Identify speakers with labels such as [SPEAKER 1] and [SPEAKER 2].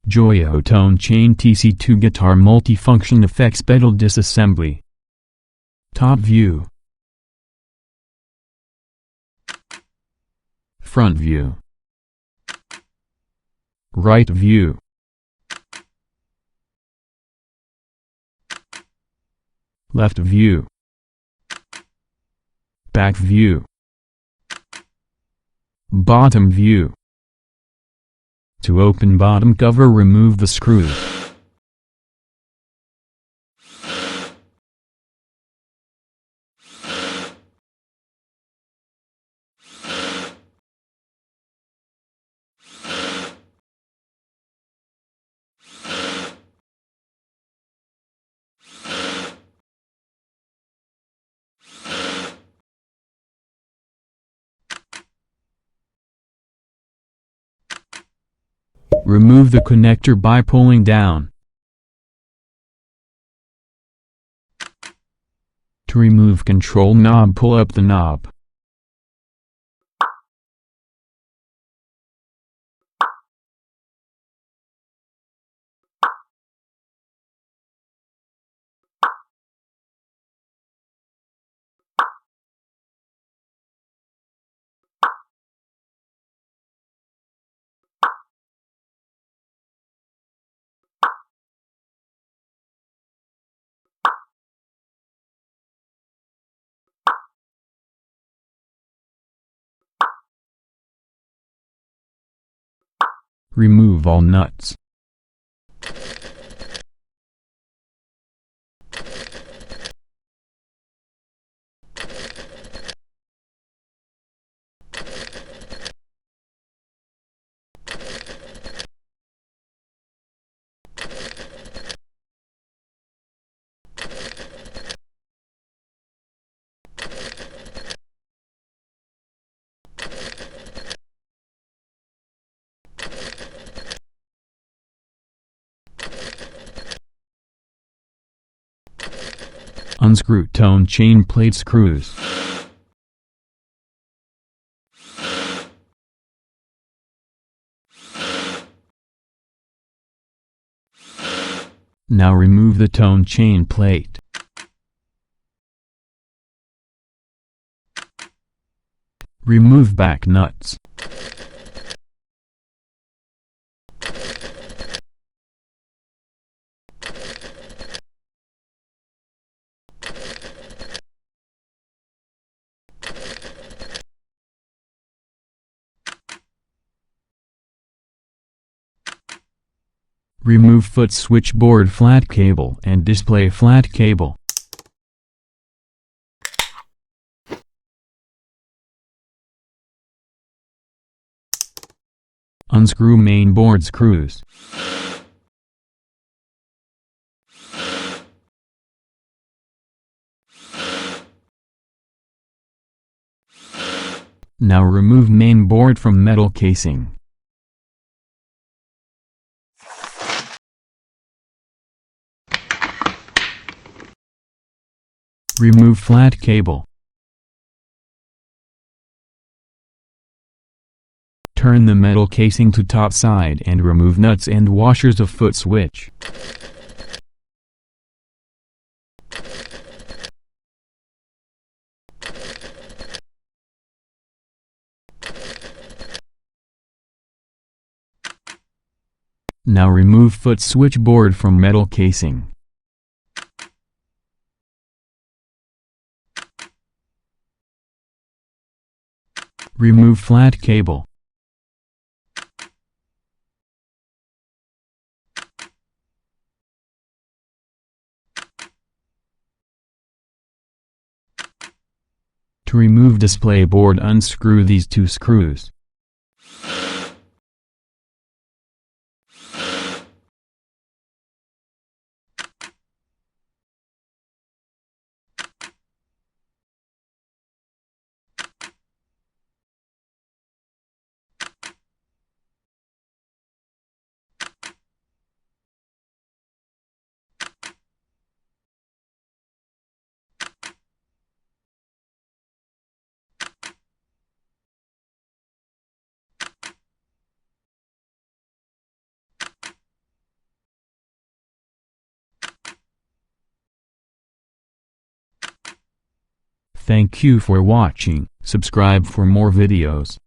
[SPEAKER 1] Joyo Tone Chain TC 2 Guitar Multifunction Effects Pedal Disassembly. Top view. Front view. Right view. Left view. Back view. Bottom view. To open bottom cover, remove the screws. Remove the connector by pulling down. To remove control knob, pull up the knob. Remove all nuts. Unscrew tone chain plate screws. Now remove the tone chain plate. Remove back nuts. Remove foot switchboard flat cable and display flat cable. Unscrew main board screws. Now remove main board from metal casing. Remove flat cable. Turn the metal casing to top side and remove nuts and washers of foot switch. Now remove foot switchboard from metal casing. Remove flat cable. To remove display board, unscrew these two screws. Thank you for watching. Subscribe for more videos.